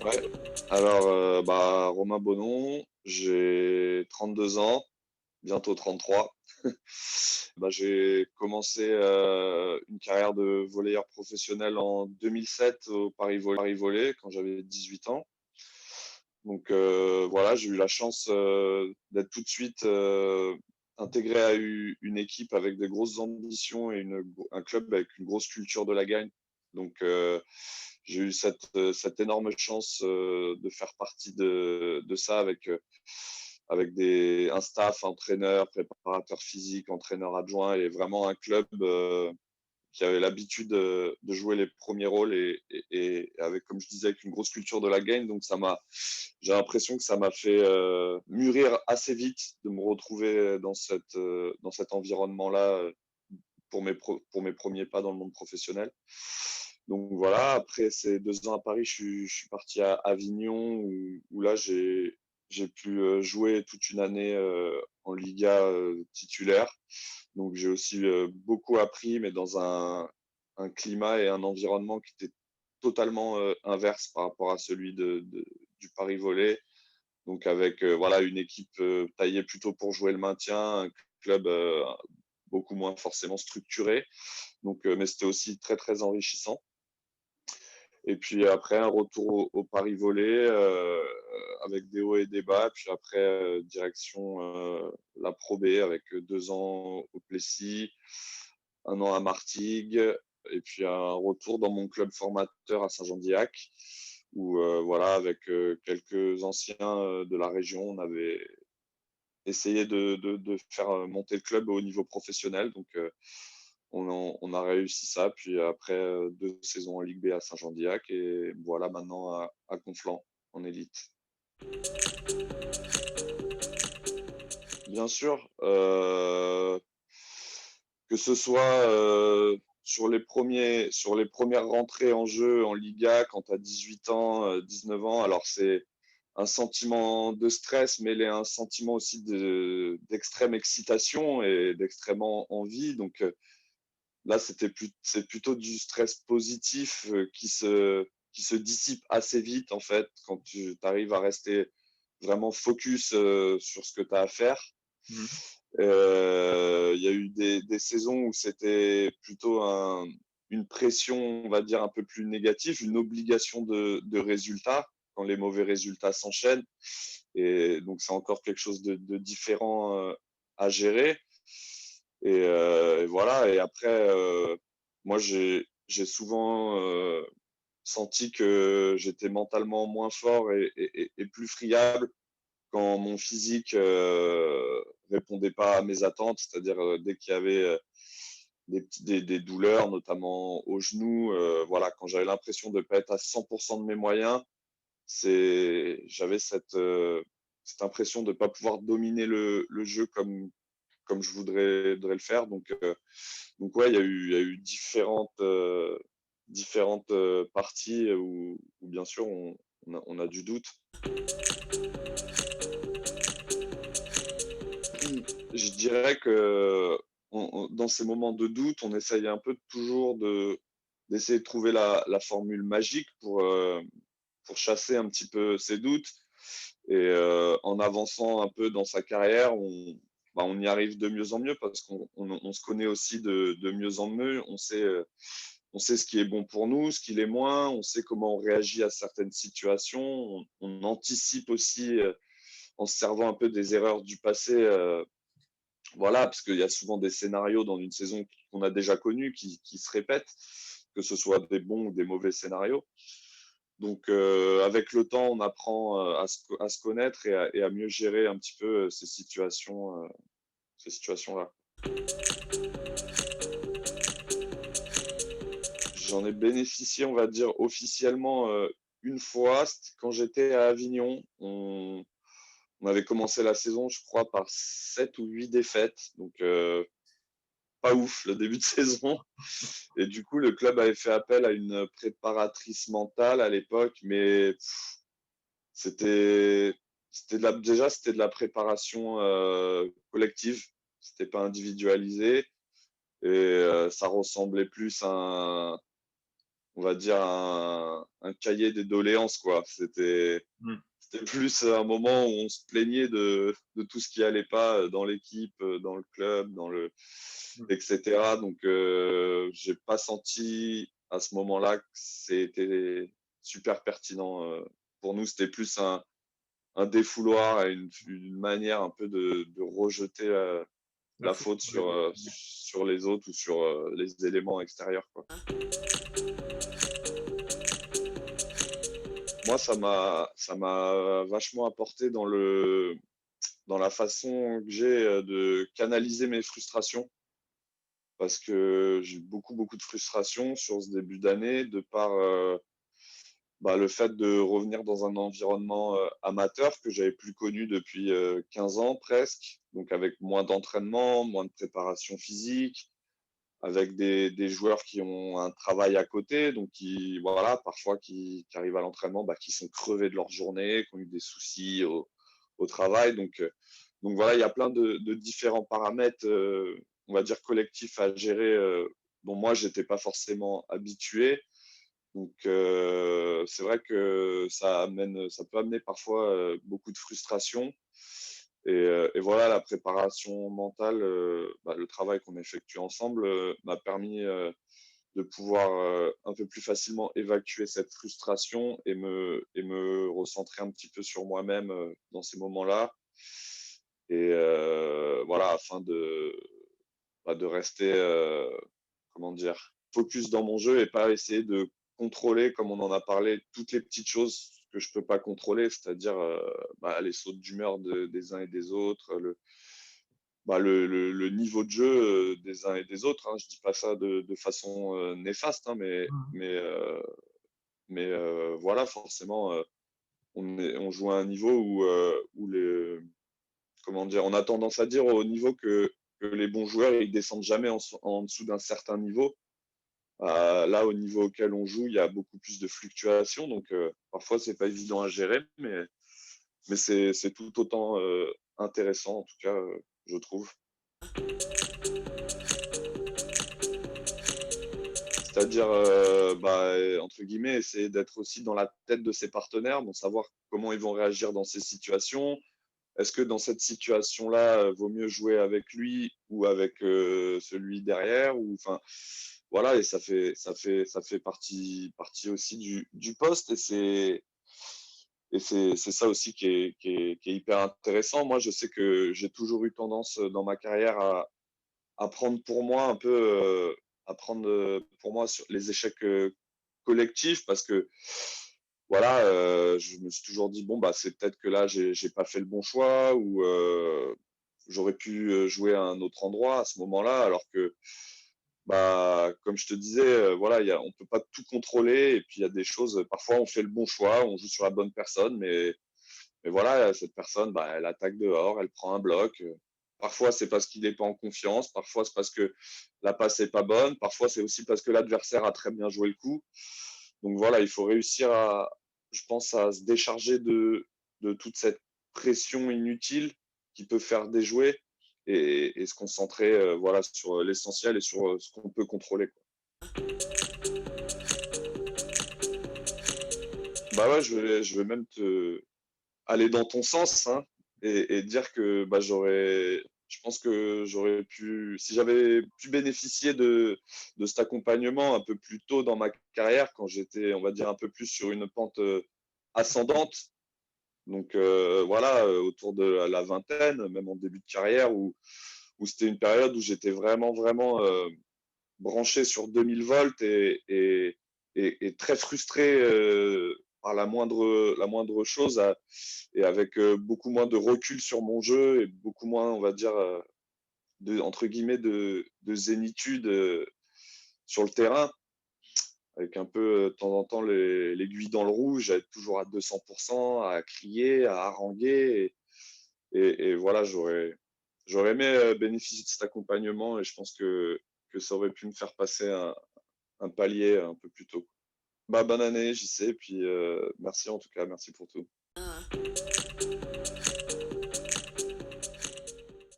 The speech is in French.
Ouais. Alors, Romain Bonnon, j'ai 32 ans, bientôt 33. J'ai commencé une carrière de volleyeur professionnel en 2007 au Paris Volley quand j'avais 18 ans. Donc voilà, j'ai eu la chance d'être tout de suite intégré à une équipe avec des grosses ambitions et un club avec une grosse culture de la gagne. Donc j'ai eu cette énorme chance de faire partie de ça avec un staff, entraîneur, préparateur physique, entraîneur adjoint et vraiment un club qui avait l'habitude de jouer les premiers rôles et avec, comme je disais, avec une grosse culture de la game. Donc j'ai l'impression que ça m'a fait mûrir assez vite de me retrouver dans cet environnement-là pour mes premiers pas dans le monde professionnel. Donc voilà, après ces 2 ans à Paris, je suis parti à Avignon où là j'ai pu jouer toute une année en Liga titulaire. Donc j'ai aussi beaucoup appris, mais dans un climat et un environnement qui était totalement inverse par rapport à celui du Paris Volley. Donc avec voilà une équipe taillée plutôt pour jouer le maintien, un club beaucoup moins forcément structuré. Donc, mais c'était aussi très très enrichissant. Et puis après un retour au Paris Volley avec des hauts et des bas. Puis après direction la Pro B avec 2 ans au Plessis, un an à Martigues, et puis un retour dans mon club formateur à Saint-Jean-d'Iac, où voilà, avec quelques anciens de la région, on avait essayé de faire monter le club au niveau professionnel. Donc on a réussi ça. Puis après 2 saisons en Ligue B à Saint-Jean-d'Iac, et voilà maintenant à Conflans en élite. Bien sûr, que ce soit sur les premières rentrées en jeu en Liga quand tu as 18 ans, 19 ans, alors c'est un sentiment de stress mêlé à un sentiment aussi d'extrême excitation et d'extrême envie. Donc là, c'est plutôt du stress positif qui se dissipe assez vite en fait quand tu arrives à rester vraiment focus sur ce que tu as à faire. Mhm. Il y a eu des saisons où c'était plutôt une pression, on va dire, un peu plus négative, une obligation de résultat quand les mauvais résultats s'enchaînent. Et donc, c'est encore quelque chose de différent à gérer. Et voilà. Et après, moi, j'ai souvent senti que j'étais mentalement moins fort et plus friable quand mon physique répondait pas à mes attentes, c'est-à-dire dès qu'il y avait des douleurs, notamment au genou, voilà, quand j'avais l'impression de ne pas être à 100% de mes moyens, j'avais cette impression de ne pas pouvoir dominer le jeu comme je voudrais le faire. Donc ouais, il y a eu différentes parties où bien sûr on a du doute. Je dirais que dans ces moments de doute, on essaye un peu toujours d'essayer de trouver la formule magique pour chasser un petit peu ces doutes. Et en avançant un peu dans sa carrière, on y arrive de mieux en mieux parce qu'on se connaît aussi de mieux en mieux. On sait ce qui est bon pour nous, ce qui l'est moins. On sait comment on réagit à certaines situations. On anticipe aussi en se servant un peu des erreurs du passé. Voilà, parce qu'il y a souvent des scénarios dans une saison qu'on a déjà connus qui se répètent, que ce soit des bons ou des mauvais scénarios. Donc, avec le temps, on apprend à se connaître et à mieux gérer un petit peu ces situations-là. J'en ai bénéficié, on va dire, officiellement une fois. C'était quand j'étais à Avignon. On avait commencé la saison, je crois, par 7 ou 8 défaites. Donc, pas ouf le début de saison. Et du coup, le club avait fait appel à une préparatrice mentale à l'époque, mais c'était c'était de la préparation collective, c'était pas individualisé et ça ressemblait plus à on va dire, un cahier des doléances, quoi. Mmh. C'était plus un moment où on se plaignait de tout ce qui allait pas dans l'équipe, dans le club, Mmh. etc. Donc, j'ai pas senti à ce moment-là que c'était super pertinent. Pour nous, c'était plus un défouloir et une manière un peu de rejeter La la faute faute sur les autres. sur les autres ou sur les éléments extérieurs, quoi. Moi, ça m'a vachement apporté dans la façon que j'ai de canaliser mes frustrations, parce que j'ai eu beaucoup, beaucoup de frustrations sur ce début d'année de par le fait de revenir dans un environnement amateur que j'avais plus connu depuis 15 ans presque, donc avec moins d'entraînement, moins de préparation physique, avec des joueurs qui ont un travail à côté, donc qui, voilà, parfois qui arrivent à l'entraînement, qui sont crevés de leur journée, qui ont eu des soucis au travail. Donc voilà, il y a plein de différents paramètres, on va dire collectifs à gérer, dont moi, j'étais pas forcément habitué. Donc c'est vrai que ça peut amener parfois beaucoup de frustration. Et voilà, la préparation mentale, le travail qu'on effectue ensemble m'a permis de pouvoir un peu plus facilement évacuer cette frustration et me recentrer un petit peu sur moi-même dans ces moments-là. Et voilà, afin de rester, comment dire, focus dans mon jeu et pas essayer de contrôler, comme on en a parlé, toutes les petites choses que je peux pas contrôler, c'est-à-dire les sautes d'humeur des uns et des autres, le niveau de jeu des uns et des autres, hein. Je dis pas ça de façon néfaste, hein, mais, Mmh. mais, euh, mais voilà, forcément, on joue à un niveau où comment dire, on a tendance à dire au niveau que les bons joueurs, ils descendent jamais en dessous d'un certain niveau. Là, au niveau auquel on joue, il y a beaucoup plus de fluctuations, donc parfois c'est pas évident à gérer, mais c'est tout autant intéressant, en tout cas, je trouve. C'est-à-dire, entre guillemets, essayer d'être aussi dans la tête de ses partenaires, donc savoir comment ils vont réagir dans ces situations. Est-ce que dans cette situation-là, vaut mieux jouer avec lui ou avec celui derrière, ou enfin voilà. Et ça fait partie aussi du poste, et c'est ça aussi qui est hyper intéressant. Moi, je sais que j'ai toujours eu tendance dans ma carrière à prendre pour moi un peu, à prendre pour moi sur les échecs collectifs, parce que voilà, je me suis toujours dit: «Bon, c'est peut-être que là, j'ai pas fait le bon choix, ou j'aurais pu jouer à un autre endroit à ce moment-là», alors que, comme je te disais, voilà, on peut pas tout contrôler, et puis il y a des choses, parfois on fait le bon choix, on joue sur la bonne personne, mais voilà, cette personne, elle attaque dehors, elle prend un bloc. Parfois, c'est parce qu'il n'est pas en confiance, parfois, c'est parce que la passe n'est pas bonne, parfois, c'est aussi parce que l'adversaire a très bien joué le coup. Donc voilà, il faut réussir je pense, à se décharger de toute cette pression inutile qui peut faire déjouer, et se concentrer voilà, sur l'essentiel et sur ce qu'on peut contrôler, quoi. Bah ouais, je vais même aller dans ton sens, hein, et dire que je pense que j'aurais pu, si j'avais pu bénéficier de cet accompagnement un peu plus tôt dans ma carrière, quand j'étais, on va dire, un peu plus sur une pente ascendante, donc voilà, autour de la vingtaine, même en début de carrière, où c'était une période où j'étais vraiment, vraiment branché sur 2000 volts, et très frustré par la moindre chose, et avec beaucoup moins de recul sur mon jeu, et beaucoup moins, on va dire, entre guillemets, de zénitude sur le terrain, avec un peu de temps en temps l'aiguille dans le rouge, à être toujours à 200%, à crier, à haranguer. Et voilà, j'aurais aimé bénéficier de cet accompagnement, et je pense que ça aurait pu me faire passer un palier un peu plus tôt. Bonne année, JC, puis merci en tout cas, merci pour tout.